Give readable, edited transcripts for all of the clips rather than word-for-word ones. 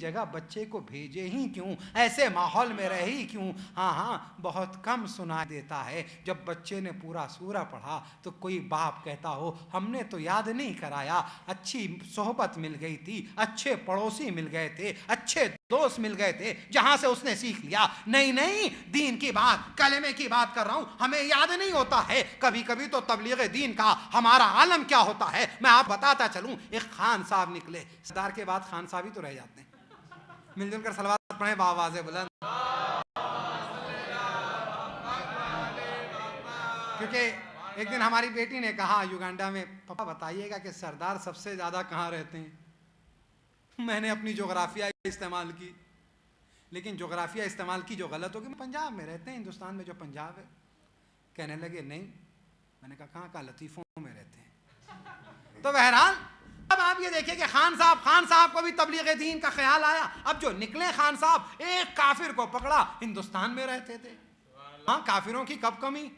جگہ بچے کو بھیجے ہی کیوں, ایسے ماحول میں رہے ہی کیوں. ہاں بہت کم سنا دیتا ہے جب بچے نے پورا سورہ پڑھا تو کوئی باپ کہتا ہو ہم نے تو یاد نہیں کرایا, اچھی صحبت مل گئی تھی, اچھے پڑوسی مل گئے تھے, اچھے دوست مل گئے تھے جہاں سے اس نے سیکھ لیا. نہیں, دین کی بات, کلمے کی بات کر رہا ہوں, ہمیں یاد نہیں ہوتا ہے. کبھی کبھی تو تبلیغ دین کا ہمارا عالم کیا ہوتا ہے میں آپ بتاتا چلوں. ایک خان صاحب نکلے, سردار کے بعد خان صاحب ہی تو رہ جاتے ہیں. مل جل کر صلوات پڑھیں بآواز بلند. کیونکہ ایک دن ہماری بیٹی نے کہا یوگانڈا میں, پاپا بتائیے گا کہ سردار سب سے زیادہ کہاں رہتے ہیں. میں نے اپنی جغرافیہ استعمال کی, لیکن جغرافیہ استعمال کی جو غلط ہوگی. پنجاب میں رہتے ہیں, ہندوستان میں جو پنجاب ہے. کہنے لگے نہیں. میں نے کہا کہاں لطیفوں میں رہتے ہیں. تو بہرحال اب آپ یہ دیکھیں کہ خان صاحب کو بھی تبلیغ دین کا خیال آیا. اب جو نکلے خان صاحب, ایک کافر کو پکڑا, ہندوستان میں رہتے تھے. ہاں کافروں کی کب کمی.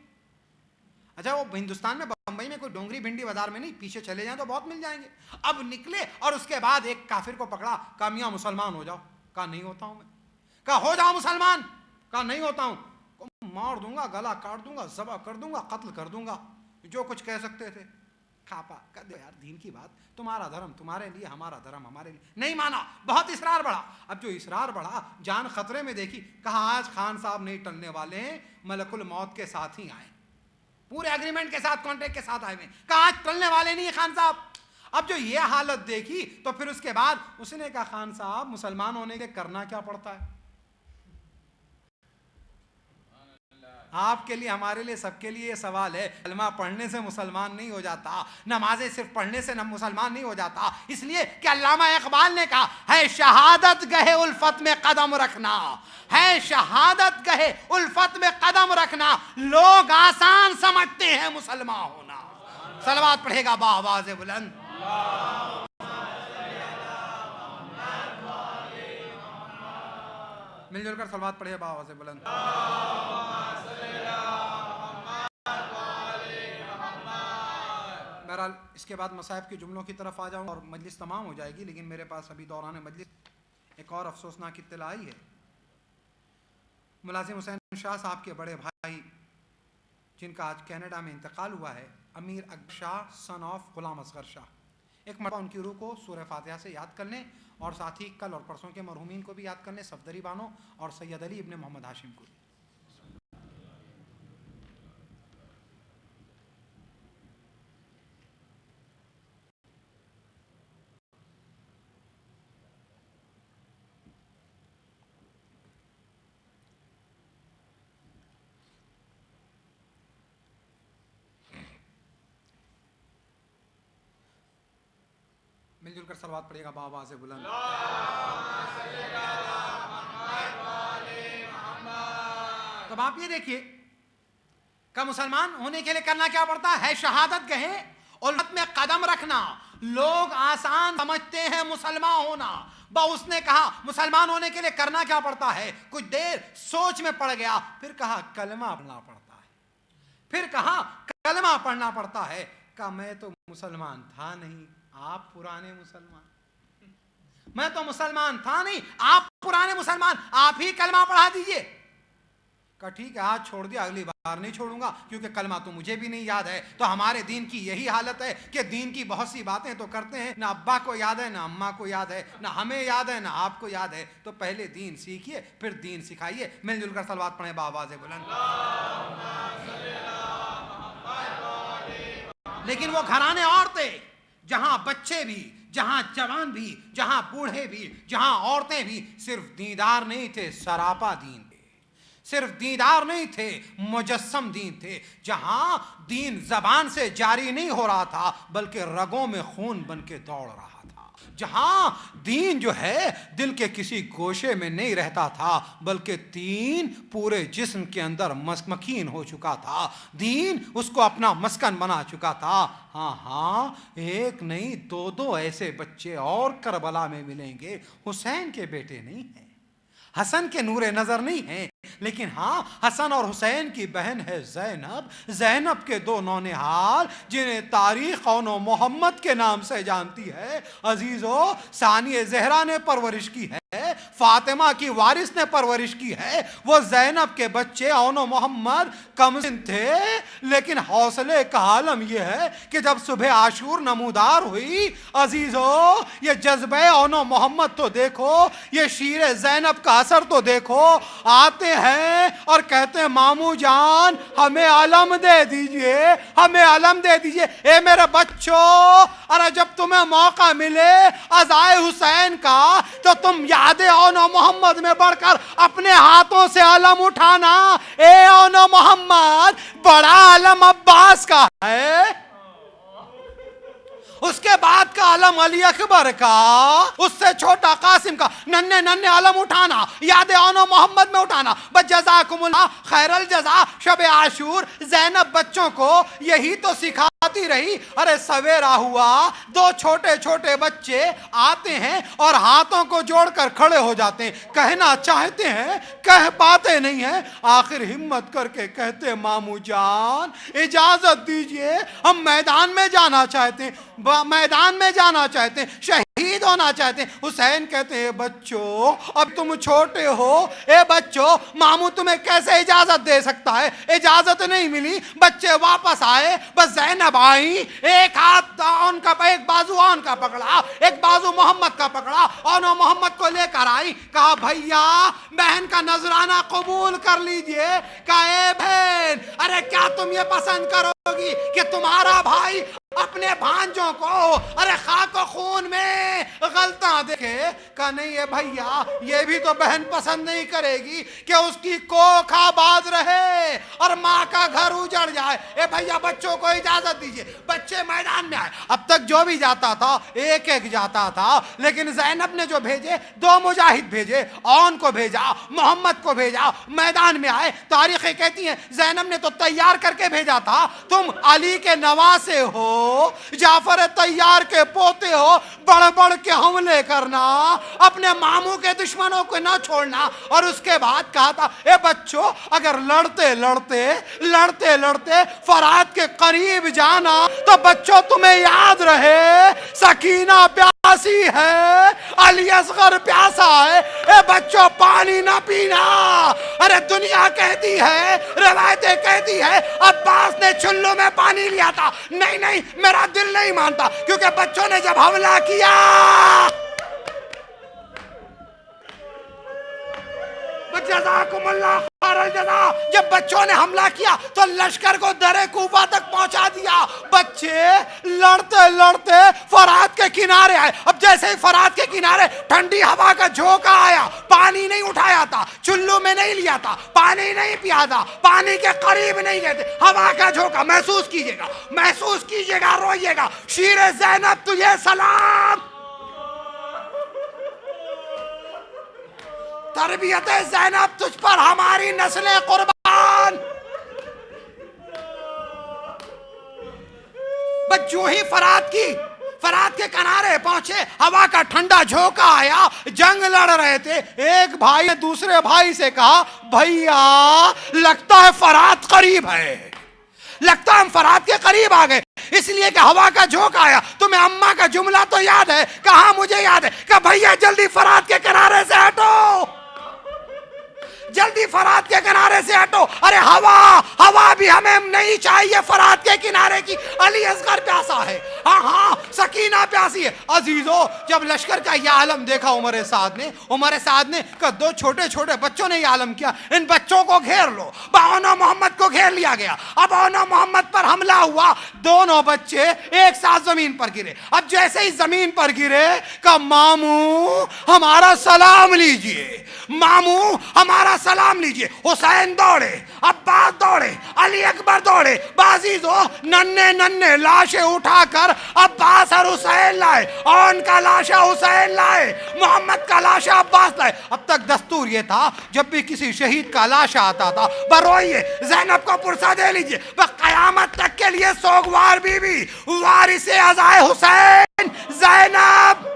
اچھا وہ ہندوستان میں بمبئی میں کوئی ڈونگری بھنڈی بازار میں نہیں, پیچھے چلے جائیں تو بہت مل جائیں گے. اب نکلے اور اس کے بعد ایک کافر کو پکڑا, کہا میاں مسلمان ہو جاؤ. کہا نہیں ہوتا ہوں میں. کہا ہو جاؤ مسلمان. کہا نہیں ہوتا ہوں. مار دوں گا, گلا کاٹ دوں گا, ذبح کر دوں گا, قتل کر دوں گا, جو کچھ کہہ سکتے تھے. کھاپا کر دو یار, دین کی بات, تمہارا دھرم تمہارے لیے, ہمارا دھرم ہمارے لیے. نہیں مانا, بہت اصرار بڑھا. اب جو اصرار بڑھا, جان خطرے میں دیکھی. کہا آج خان صاحب نہیں ٹلنے والے ہیں, ملک الموت کے ساتھ ہی آئے, پورے اگریمنٹ کے ساتھ, کانٹریکٹ کے ساتھ آئے ہوئے. کہا آج ٹلنے والے نہیں خان صاحب. اب جو یہ حالت دیکھی تو پھر اس کے بعد اس نے کہا خان صاحب مسلمان ہونے کے کرنا کیا پڑتا ہے. آپ کے لیے, ہمارے لیے, سب کے لیے یہ سوال ہے. کلمہ پڑھنے سے مسلمان نہیں ہو جاتا, نمازیں صرف پڑھنے سے مسلمان نہیں ہو جاتا. اس لیے کہ علامہ اقبال نے کہا ہے شہادت گہے الفت میں قدم رکھنا, ہے شہادت گہے الفت میں قدم رکھنا, لوگ آسان سمجھتے ہیں مسلمان ہونا. صلوات پڑھے گا بآواز بلند. مل جل کر صلوات پڑھے بآواز بلند. بہرحال اس کے بعد مصائب کے جملوں کی طرف آ جاؤں اور مجلس تمام ہو جائے گی. لیکن میرے پاس ابھی دوران مجلس ایک اور افسوسناک اطلاع آئی ہے. ملازم حسین شاہ صاحب کے بڑے بھائی جن کا آج کینیڈا میں انتقال ہوا ہے, امیر اکبر شاہ سن آف غلام اصغر شاہ, ایک مرتبہ ان کی روح کو سورہ فاتحہ سے یاد کر لیں, اور ساتھ ہی کل اور پرسوں کے مرحومین کو بھی یاد کر لیں, صفدری بانو اور سید علی ابن محمد ہاشم کو. مل جل کر صلوات پڑھیے گا بآواز بلند. تو آپ یہ دیکھیے کہ مسلمان ہونے کے لیے کرنا کیا پڑتا ہے شہادت گہے الفت میں قدم رکھنا. لوگ آسان سمجھتے ہیں مسلمان ہونا. اس نے کہا مسلمان ہونے کے لیے کرنا کیا پڑتا ہے. کچھ دیر سوچ میں پڑ گیا, پھر کہا کلمہ پڑھنا پڑتا ہے. پھر کہا کلمہ پڑھنا پڑتا ہے. کہا میں تو مسلمان تھا نہیں, آپ پرانے مسلمان. میں تو مسلمان تھا نہیں, آپ پرانے مسلمان, آپ ہی کلمہ پڑھا دیجئے. کہا ٹھیک ہے آج چھوڑ دیا, اگلی بار نہیں چھوڑوں گا, کیونکہ کلمہ تو مجھے بھی نہیں یاد ہے. تو ہمارے دین کی یہی حالت ہے کہ دین کی بہت سی باتیں تو کرتے ہیں, نہ ابا کو یاد ہے, نہ اماں کو یاد ہے, نہ ہمیں یاد ہے, نہ آپ کو یاد ہے. تو پہلے دین سیکھیے, پھر دین سکھائیے. مل جل کر صلوات پڑھیں بآواز بلند. لیکن وہ گھرانے اور تھے جہاں بچے بھی, جہاں جوان بھی, جہاں بوڑھے بھی, جہاں عورتیں بھی صرف دیندار نہیں تھے, سراپا دین تھے. صرف دیندار نہیں تھے, مجسم دین تھے. جہاں دین زبان سے جاری نہیں ہو رہا تھا بلکہ رگوں میں خون بن کے دوڑ رہا تھا. جہاں دین جو ہے دل کے کسی گوشے میں نہیں رہتا تھا بلکہ دین پورے جسم کے اندر مکین ہو چکا تھا. دین اس کو اپنا مسکن بنا چکا تھا. ہاں ایک نہیں, دو ایسے بچے اور کربلا میں ملیں گے. حسین کے بیٹے نہیں ہیں, حسن کے نور نظر نہیں ہیں, لیکن ہاں حسن اور حسین کی بہن ہے زینب. زینب کے دو نونہال جنہیں تاریخ اون و محمد کے نام سے جانتی ہے. عزیزو ثانی زہرا نے پرورش کی ہے, فاطمہ کی وارث نے پرورش کی ہے. وہ زینب کے بچے اون و محمد کم سن تھے, لیکن حوصلے کا عالم یہ ہے کہ جب صبح عاشور نمودار ہوئی, عزیزو یہ جذبہ اون و محمد تو دیکھو, یہ شیر زینب کا اثر تو دیکھو. آتے ہیں اور کہتے ہیں ماموں جان ہمیں علم دے دیجئے, ہمیں علم دے دیجئے. اے میرے بچوں, ارے جب تمہیں موقع ملے عزائے حسین کا تو تم یاد اون و محمد میں بڑھ کر اپنے ہاتھوں سے علم اٹھانا. اے اون و محمد, بڑا علم عباس کا ہے, اس کے بعد کا علم علی اکبر کا, اس سے چھوٹا قاسم کا. ننے ننے علم اٹھانا, یاد اون و محمد میں اٹھانا. بس جزاکم اللہ خیر الجزا. شب عاشور زینب بچوں کو یہی تو سکھاتی رہی. ارے سویرا ہوا, دو چھوٹے چھوٹے بچے آتے ہیں اور ہاتھوں کو جوڑ کر کھڑے ہو جاتے ہیں. کہنا چاہتے ہیں, کہہ پاتے نہیں ہیں. آخر ہمت کر کے کہتے ماموں جان اجازت دیجئے, ہم میدان میں جانا چاہتے ہیں, میدان میں جانا چاہتے ہیں, شہید ہونا چاہتے ہیں. حسین کہتے ہیں بچوں اب تم چھوٹے ہو, اے بچوں ماموں تمہیں کیسے اجازت دے سکتا ہے. اجازت نہیں ملی. بچے واپس آئے, بس زینب آئی, ایک ہاتھ ان کا, ایک بازو ان کا پکڑا, ایک بازو محمد کا پکڑا, اون و محمد کو لے کر آئی. کہا بھیا بہن کا نذرانہ قبول کر لیجئے. کہا اے بہن, ارے کیا تم یہ پسند کرو گی کہ تمہارا بھائی اپنے بھانجوں کو ارے خاک و خون میں غلطاں دیکھے. کہا نہیں ہے بھیا, یہ بھی تو بہن پسند نہیں کرے گی کہ اس کی کوکھ آباد رہے اور ماں کا گھر اجڑ جائے. اے بھیا بچوں کو اجازت دیجئے. بچے میدان میں آئے. اب تک جو بھی جاتا تھا ایک ایک جاتا تھا, لیکن زینب نے جو بھیجے, دو مجاہد بھیجے, اون کو بھیجا, محمد کو بھیجا, میدان میں آئے. تاریخیں کہتی ہیں زینب نے تو تیار کر کے بھیجا تھا, تم علی کے نواسے ہو, جعفر طیار کے پوتے ہو, بڑھ بڑھ کے حملے کرنا, اپنے ماموں کے دشمنوں کو نہ چھوڑنا. اور اس کے بعد کہا تھا اے بچوں اگر لڑتے لڑتے فرات کے قریب جانا تو بچوں تمہیں یاد رہے سکینہ پیاسی ہے, علی اصغر پیاسا ہے. اے بچوں پانی نہ پینا. ارے دنیا کہتی ہے, روایتیں کہتی ہے عباس نے چلو میں پانی لیا تھا. نہیں نہیں, میرا دل نہیں مانتا, کیونکہ بچوں نے جب حملہ کیا, جزاکم اللہ خیر الجزا, جب بچوں نے حملہ کیا تو لشکر کو در کوفہ تک پہنچا دیا. بچے لڑتے فرات کے کنارے آئے. اب جیسے ہی فرات کے کنارے ٹھنڈی ہوا کا جھونکا آیا, پانی نہیں اٹھایا تھا, چلو میں نہیں لیا تھا, پانی نہیں پیا تھا, پانی کے قریب نہیں گئے تھے. ہوا کا جھونکا محسوس کیجئے گا, روئیے گا. شیر زینب تجھے سلام. تربیت زینب تجھ پر ہماری نسل قربان. بس جو ہی فرات کے کنارے پہنچے, ہوا کا ٹھنڈا جھونکا آیا, جنگ لڑ رہے تھے. ایک بھائی نے دوسرے بھائی سے کہا بھیا لگتا ہے فرات قریب ہے, لگتا ہے ہم فرات کے قریب آ گئے, اس لیے کہ ہوا کا جھونکا آیا. تمہیں اماں کا جملہ تو یاد ہے؟ کہاں مجھے یاد ہے. کہ بھیا جلدی فرات کے کنارے سے ہٹو, جلدی فرات کے کنارے سے ہٹو. ارے ہوا بھی ہمیں نہیں چاہیے فرات کے کنارے کی. علی اصغر پیاسا ہے, ہاں سکینہ پیاسی ہے. عزیزو جب لشکر کا یہ عالم دیکھا عمر سعد نے کہ دو چھوٹے چھوٹے بچوں نے یہ عالم کیا, ان بچوں کو گھیر لو. اون و محمد کو گھیر لیا گیا. اب اون و محمد پر حملہ ہوا, دونوں بچے ایک ساتھ زمین پر گرے. اب جیسے ہی زمین پر گرے کہ ماموں ہمارا سلام لیجئے, ماموں ہمارا سلام لیجئے. حسین دوڑے, عباس دوڑے, علی اکبر دوڑے. بازیزو ننے لاشیں اٹھا کر عباس اور حسین لائے, اون کا لاشا حسین لائے, محمد کا لاشا عباس لائے. اب تک دستور یہ تھا جب بھی کسی شہید کا لاشا آتا تھا بروئیے زینب کو پرسہ دے لیجئے. قیامت تک کے لیے سوگوار بی بی وارث عزائے حسین زینب.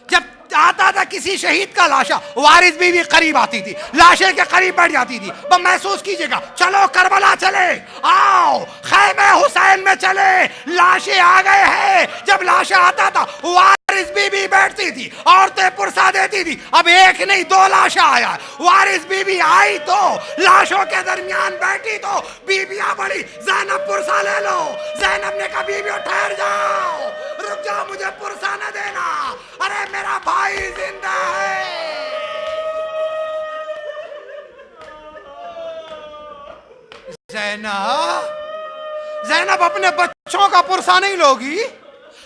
جب آتا ہوتا تھا کسی شہید کا لاشا، وارث بیوی قریب آتی تھی، لاشے کے قریب بیٹھ جاتی تھی، بس محسوس کیجئے گا چلو کربلا چلے، آؤ خیمہ حسین میں چلے، لاشیں آ گئے ہیں۔ جب لاشا آتا تھا وارث بیوی بیٹھتی تھی، عورتیں پرسا دیتی تھی، اب ایک نہیں دو لاشا آیا، وارث بیوی آئی تو لاشوں کے درمیان بیٹھی تو بیویاں بڑی، زینب پرسا لے لو، زینب نے کہا بیویوں ٹھہر جاؤ، رک جاؤ، مجھے پرسا نہ دینا، ارے میرا بھائی زندہ ہے۔ زینب اپنے بچوں کا پرسا نہیں لوگی؟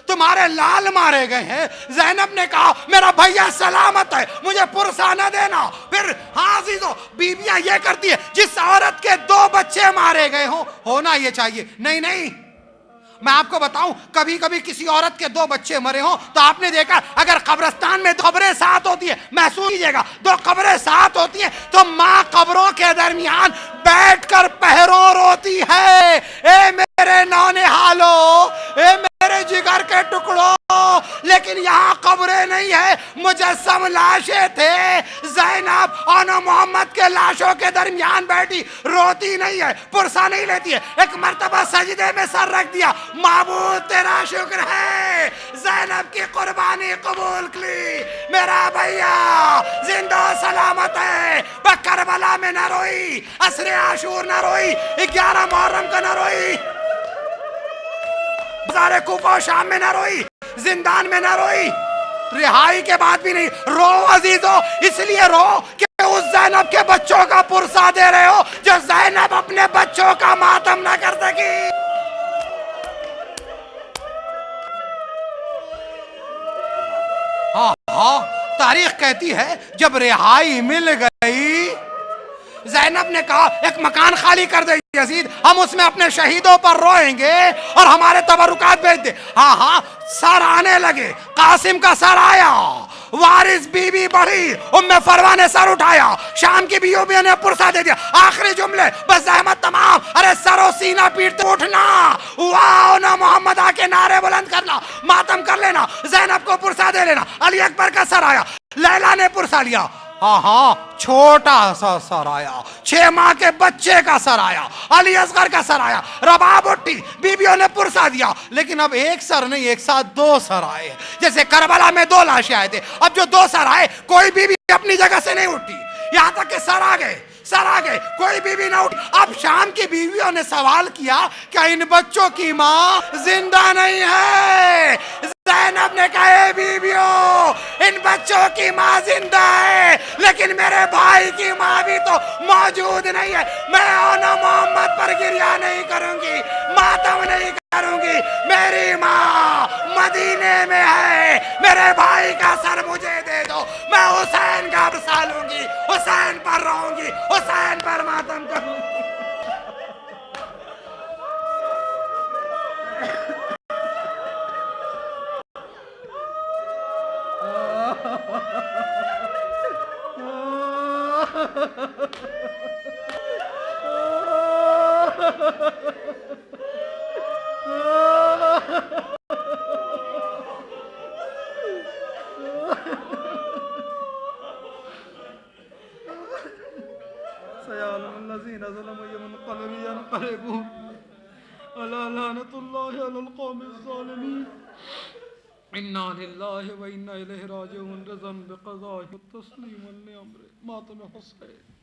تمہارے لال مارے گئے ہیں۔ زینب نے کہا میرا بھیا سلامت ہے، مجھے پرسا نہ دینا۔ پھر ہاں عزیزو، بیویاں یہ کرتی ہے، جس عورت کے 2 بچے مارے گئے ہوں ہونا یہ چاہیے، نہیں نہیں، میں آپ کو بتاؤں، کبھی کبھی کسی عورت کے 2 بچے مرے ہوں تو آپ نے دیکھا اگر قبرستان میں 2 قبریں ساتھ ہوتی ہیں، محسوس کیجئے گا 2 قبریں ساتھ ہوتی ہیں تو ماں قبروں کے درمیان بیٹھ کر پہروں روتی ہے، اے میرے نونہالو، اے میرے جگر کے ٹکڑوں، لیکن یہاں قبریں نہیں ہے، مجسم لاشیں تھے۔ زینب اور محمد کے لاشوں کے درمیان بیٹھی روتی نہیں ہے، پرسا نہیں لیتی ہے، ایک مرتبہ سجدے میں سر رکھ دیا، معبود تیرا شکر ہے، زینب کی قربانی قبول کی، میرا بھیا زندہ سلامت ہے۔ کربلا میں نہ روئی، عصر عاشور نہ روئی، 11 محرم کا نہ روئی، بازار کوفہ و شام میں نہ روئی، زندان میں نہ روئی، رہائی کے بعد بھی نہیں رو عزیزو، اس لیے رو کہ اس زینب کے بچوں کا پرسا دے رہے ہو جو زینب اپنے بچوں کا ماتم نہ کر سکی۔ ہاں تاریخ کہتی ہے جب رہائی مل گئی، زینب نے کہا ایک مکان خالی کر دے یزید، ہم اس میں اپنے شہیدوں پر روئیں گے اور ہمارے تبرکات بھیج دے۔ ہاں سر آنے لگے، قاسم کا سر آیا، وارث بیوی بڑھی، ام فروہ نے سر اٹھایا، شام کی بیویوں نے پرسا دے دیا، آخری جملے بس زحمت تمام، ارے سر و سینہ پیٹتے اٹھنا، واو نہ محمد آ کے نعرے بلند کرنا، ماتم کر لینا، زینب کو پرسا دے لینا۔ علی اکبر کا سر آیا، لیلا نے پرسا لیا، ہاں چھوٹا سا سر آیا، 6 ماہ کے بچے کا سر آیا، علی اصغر کا سر آیا، رباب اٹھی، بیویوں نے پرسا دیا، لیکن اب ایک سر نہیں، ایک ساتھ 2 سر آئے، جیسے کربلا میں 2 لاشیں آئے تھے، اب جو 2 سر آئے کوئی بیوی اپنی جگہ سے نہیں اٹھی، یہاں تک کہ سر آ گئے، کوئی بیوی نہ اٹھی۔ اب شام کی بیویوں نے سوال کیا کہ ان بچوں کی ماں زندہ نہیں ہے؟ زینب نے کہا اے بیویوں، ان بچوں کی ماں زندہ ہے، لیکن میرے بھائی کی ماں بھی تو موجود نہیں ہے، میں اونا محمد پر گریہ نہیں کروں گی، ماتم نہیں کروں گی، میری ماں مدینے میں ہے، میرے بھائی کا سر مجھے دے دو، میں حسین کا برسا لوں گی، حسین پر رہوں گی، حسین پر ماتم کروں گی۔ سيعلم الذين ظلموا ينقلب ينقلبون ألا لعنة الله على القوم الظالمين إنا لله وإنا إليه راجعون رضا بقضائه وتسليما لأمره ماتم حسين